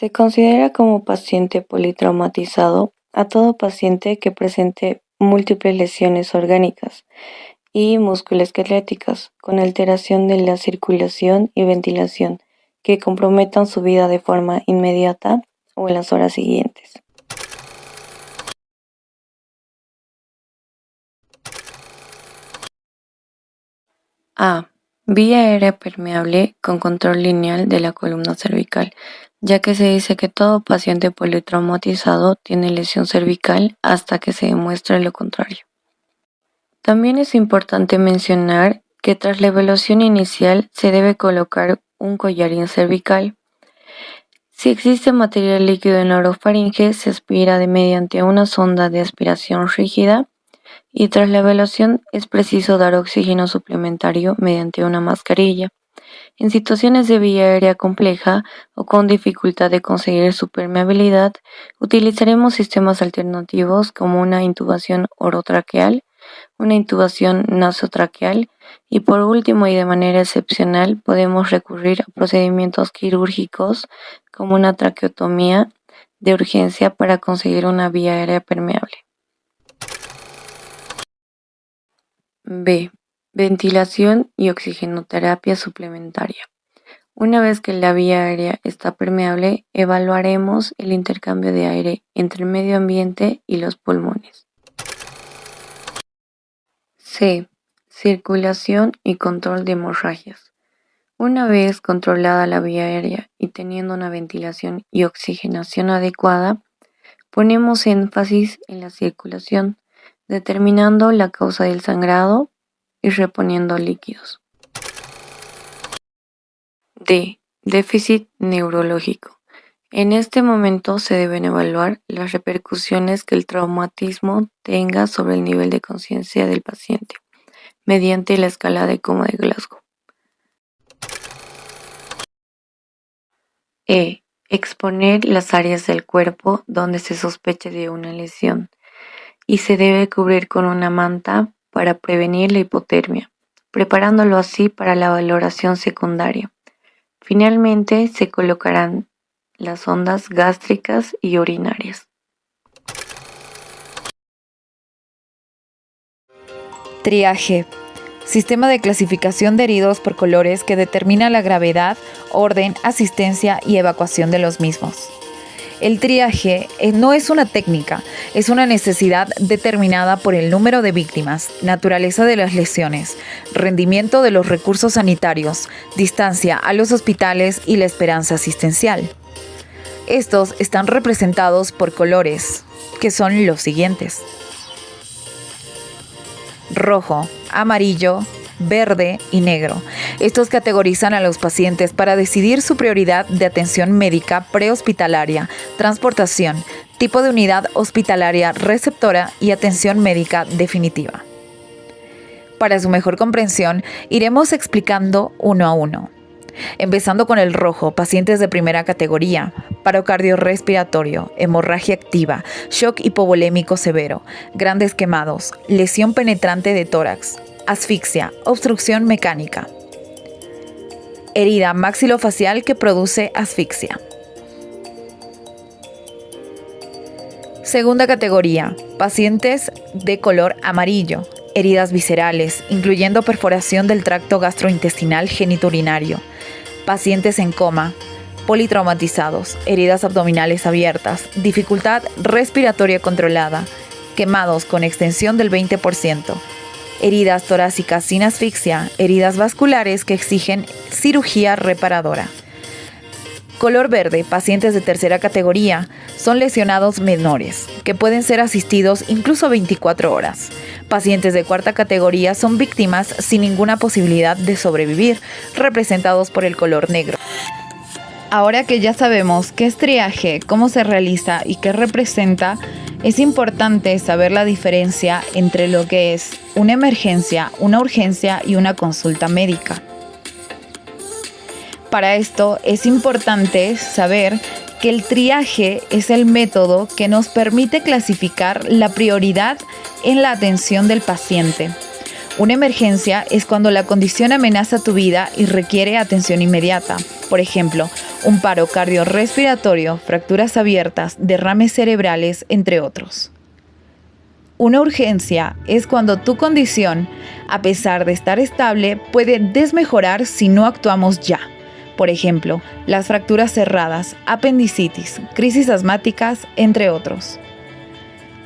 Se considera como paciente politraumatizado a todo paciente que presente múltiples lesiones orgánicas y musculoesqueléticas con alteración de la circulación y ventilación que comprometan su vida de forma inmediata o en las horas siguientes. A. Vía aérea permeable con control lineal de la columna cervical, ya que se dice que todo paciente politraumatizado tiene lesión cervical hasta que se demuestre lo contrario. También es importante mencionar que tras la evaluación inicial se debe colocar un collarín cervical. Si existe material líquido en la orofaringe, se aspira mediante una sonda de aspiración rígida y tras la evaluación es preciso dar oxígeno suplementario mediante una mascarilla. En situaciones de vía aérea compleja o con dificultad de conseguir su permeabilidad, utilizaremos sistemas alternativos como una intubación orotraqueal, una intubación nasotraqueal y por último y de manera excepcional podemos recurrir a procedimientos quirúrgicos como una traqueotomía de urgencia para conseguir una vía aérea permeable. B. Ventilación y oxigenoterapia suplementaria. Una vez que la vía aérea está permeable, evaluaremos el intercambio de aire entre el medio ambiente y los pulmones. C. Circulación y control de hemorragias. Una vez controlada la vía aérea y teniendo una ventilación y oxigenación adecuada, ponemos énfasis en la circulación, determinando la causa del sangrado y reponiendo líquidos. D. Déficit neurológico. En este momento se deben evaluar las repercusiones que el traumatismo tenga sobre el nivel de conciencia del paciente, mediante la escala de coma de Glasgow. E. Exponer las áreas del cuerpo donde se sospeche de una lesión y se debe cubrir con una manta para prevenir la hipotermia, preparándolo así para la valoración secundaria. Finalmente se colocarán las sondas gástricas y urinarias. Triaje. Sistema de clasificación de heridos por colores que determina la gravedad, orden, asistencia y evacuación de los mismos. El triaje no es una técnica, es una necesidad determinada por el número de víctimas, naturaleza de las lesiones, rendimiento de los recursos sanitarios, distancia a los hospitales y la esperanza asistencial. Estos están representados por colores, que son los siguientes: rojo, amarillo, verde y negro. Estos categorizan a los pacientes para decidir su prioridad de atención médica prehospitalaria, transportación, tipo de unidad hospitalaria receptora y atención médica definitiva. Para su mejor comprensión, iremos explicando uno a uno. Empezando con el rojo, pacientes de primera categoría, paro cardiorrespiratorio, hemorragia activa, shock hipovolémico severo, grandes quemados, lesión penetrante de tórax, asfixia, obstrucción mecánica, herida maxilofacial que produce asfixia. Segunda categoría, pacientes de color amarillo, heridas viscerales, incluyendo perforación del tracto gastrointestinal genitourinario, pacientes en coma, politraumatizados, heridas abdominales abiertas, dificultad respiratoria controlada, quemados con extensión del 20%, heridas torácicas sin asfixia, heridas vasculares que exigen cirugía reparadora. Color verde, pacientes de tercera categoría, son lesionados menores, que pueden ser asistidos incluso 24 horas. Pacientes de cuarta categoría son víctimas sin ninguna posibilidad de sobrevivir, representados por el color negro. Ahora que ya sabemos qué es triaje, cómo se realiza y qué representa, es importante saber la diferencia entre lo que es una emergencia, una urgencia y una consulta médica. Para esto es importante saber que el triaje es el método que nos permite clasificar la prioridad en la atención del paciente. Una emergencia es cuando la condición amenaza tu vida y requiere atención inmediata. Por ejemplo, un paro cardiorrespiratorio, fracturas abiertas, derrames cerebrales, entre otros. Una urgencia es cuando tu condición, a pesar de estar estable, puede desmejorar si no actuamos ya. Por ejemplo, las fracturas cerradas, apendicitis, crisis asmáticas, entre otros.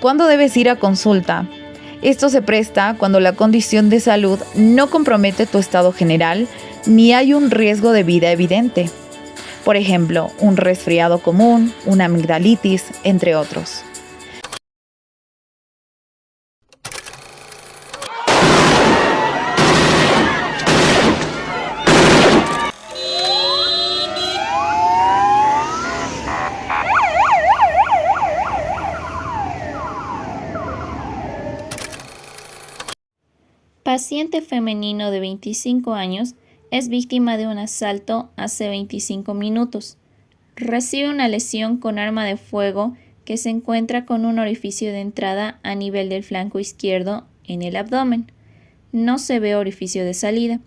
¿Cuándo debes ir a consulta? Esto se presta cuando la condición de salud no compromete tu estado general ni hay un riesgo de vida evidente. Por ejemplo, un resfriado común, una amigdalitis, entre otros. Paciente femenino de 25 años es víctima de un asalto hace 25 minutos. Recibe una lesión con arma de fuego que se encuentra con un orificio de entrada a nivel del flanco izquierdo en el abdomen. No se ve orificio de salida.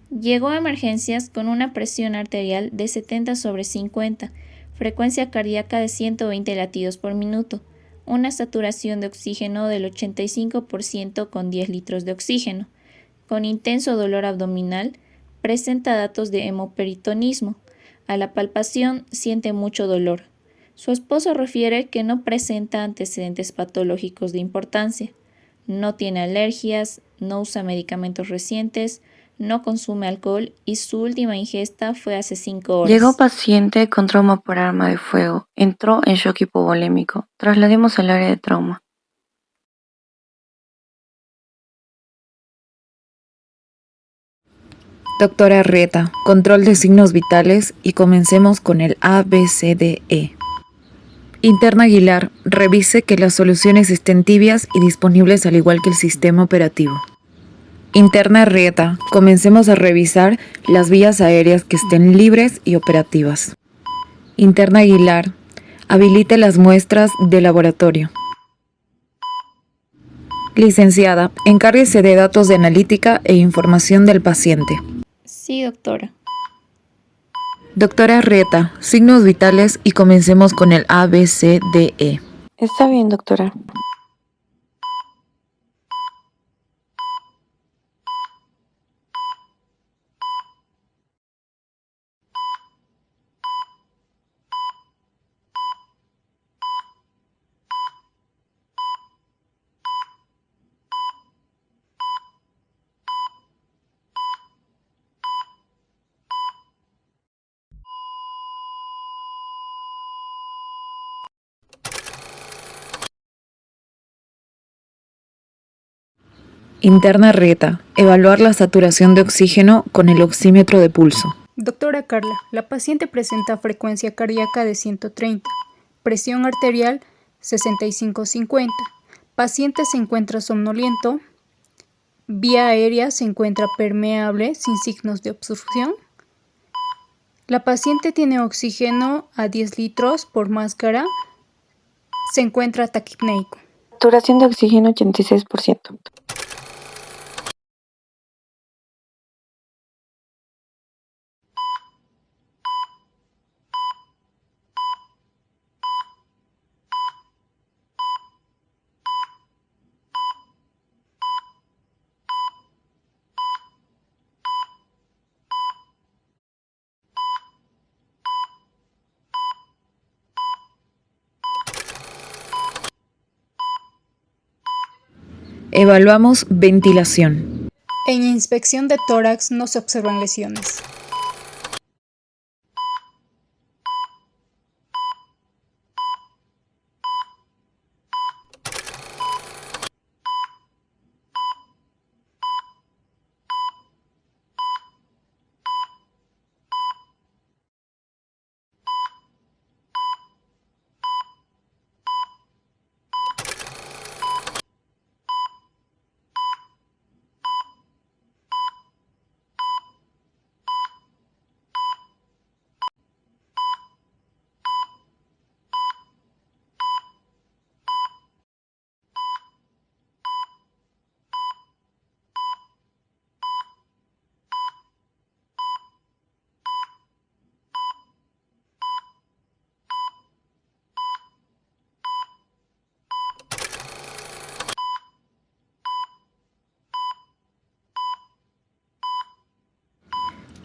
Llegó a emergencias con una presión arterial de 70/50, frecuencia cardíaca de 120 latidos por minuto, una saturación de oxígeno del 85% con 10 litros de oxígeno, con intenso dolor abdominal, presenta datos de hemoperitonismo. A la palpación siente mucho dolor. Su esposo refiere que no presenta antecedentes patológicos de importancia. No tiene alergias, no usa medicamentos recientes, no consume alcohol y su última ingesta fue hace 5 horas. Llegó paciente con trauma por arma de fuego. Entró en shock hipovolémico. Traslademos al área de trauma. Doctora Arrieta, control de signos vitales y comencemos con el ABCDE. Interna Aguilar, revise que las soluciones estén tibias y disponibles al igual que el sistema operativo. Interna Arrieta, comencemos a revisar las vías aéreas que estén libres y operativas. Interna Aguilar, habilite las muestras de laboratorio. Licenciada, encárguese de datos de analítica e información del paciente. Sí, doctora. Doctora Arrieta, signos vitales y comencemos con el ABCDE. Está bien, doctora. Interna Arrieta, evaluar la saturación de oxígeno con el oxímetro de pulso. Doctora Carla, la paciente presenta frecuencia cardíaca de 130, presión arterial 65/50. Paciente se encuentra somnoliento, vía aérea se encuentra permeable sin signos de obstrucción. La paciente tiene oxígeno a 10 litros por máscara, se encuentra taquipneico. Saturación de oxígeno 86%. Evaluamos ventilación. En inspección de tórax no se observan lesiones.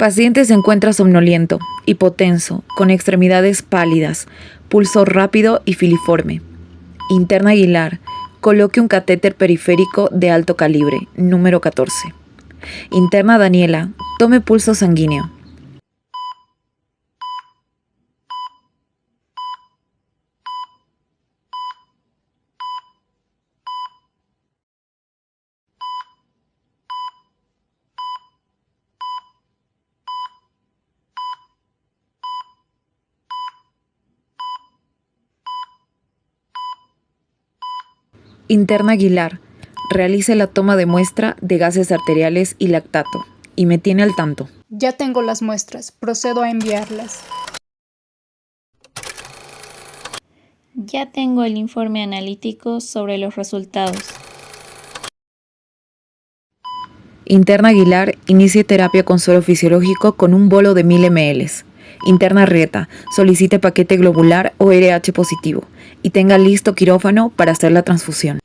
Paciente se encuentra somnoliento, hipotenso, con extremidades pálidas, pulso rápido y filiforme. Interna Aguilar, coloque un catéter periférico de alto calibre, número 14. Interna Daniela, tome pulso sanguíneo. Interna Aguilar, realice la toma de muestra de gases arteriales y lactato, y me tiene al tanto. Ya tengo las muestras, procedo a enviarlas. Ya tengo el informe analítico sobre los resultados. Interna Aguilar, inicie terapia con suero fisiológico con un bolo de 1000 ml. Interna Rieta, solicite paquete globular o RH positivo y tenga listo quirófano para hacer la transfusión.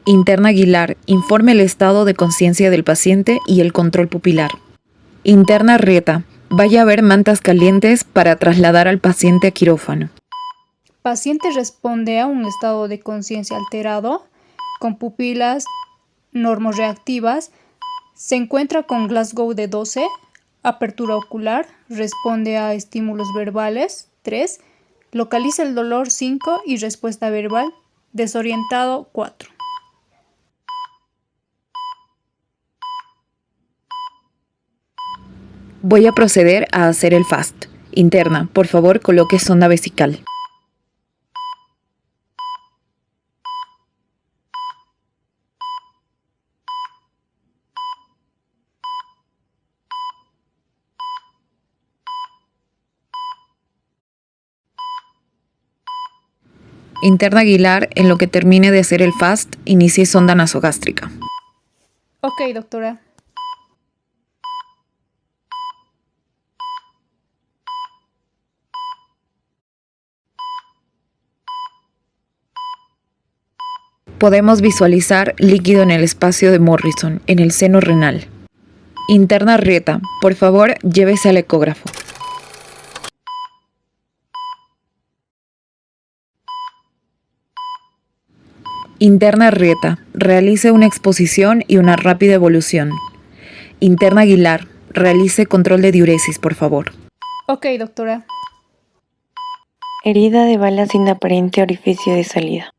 Interna Aguilar, informe el estado de conciencia del paciente y el control pupilar. Interna Rieta, vaya a ver mantas calientes para trasladar al paciente a quirófano. Paciente responde a un estado de conciencia alterado, con pupilas normorreactivas, se encuentra con Glasgow de 12, apertura ocular, responde a estímulos verbales 3, localiza el dolor 5 y respuesta verbal, desorientado 4. Voy a proceder a hacer el FAST. Interna, por favor, coloque sonda vesical. Interna Aguilar, en lo que termine de hacer el FAST, inicie sonda nasogástrica. Ok, doctora. Podemos visualizar líquido en el espacio de Morrison, en el seno renal. Interna Rieta, por favor, llévese al ecógrafo. Interna Rieta, realice una exposición y una rápida evolución. Interna Aguilar, realice control de diuresis, por favor. Ok, doctora. Herida de bala sin aparente orificio de salida.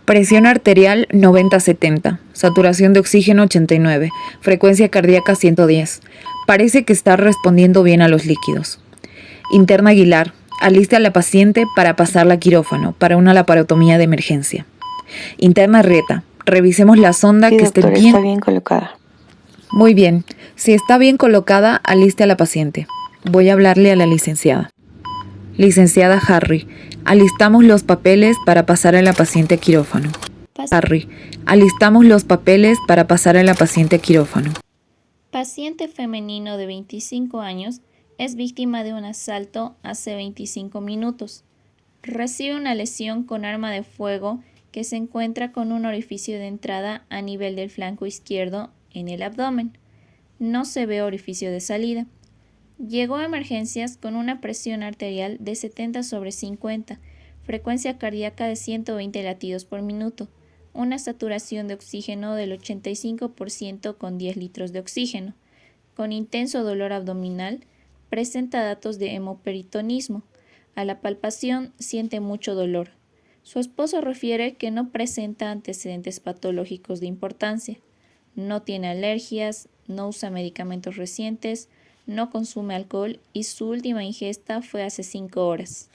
Presión arterial 90-70, saturación de oxígeno 89, frecuencia cardíaca 110. Parece que está respondiendo bien a los líquidos. Interna Aguilar, aliste a la paciente para pasarla a quirófano para una laparotomía de emergencia. Interna Rieta, revisemos la sonda Sí, que doctor, esté bien. está bien colocada. Muy bien, si está bien colocada, aliste a la paciente. Voy a hablarle a la licenciada. Licenciada Harry, alistamos los papeles para pasar a la paciente a quirófano. Harry, alistamos los papeles para pasar a la paciente a quirófano. Paciente femenino de 25 años es víctima de un asalto hace 25 minutos. Recibe una lesión con arma de fuego que se encuentra con un orificio de entrada a nivel del flanco izquierdo en el abdomen. No se ve orificio de salida. Llegó a emergencias con una presión arterial de 70/50, frecuencia cardíaca de 120 latidos por minuto, una saturación de oxígeno del 85% con 10 litros de oxígeno, con intenso dolor abdominal, presenta datos de hemoperitonismo. A la palpación siente mucho dolor. Su esposo refiere que no presenta antecedentes patológicos de importancia. No tiene alergias, no usa medicamentos recientes, no consume alcohol y su última ingesta fue hace 5 horas.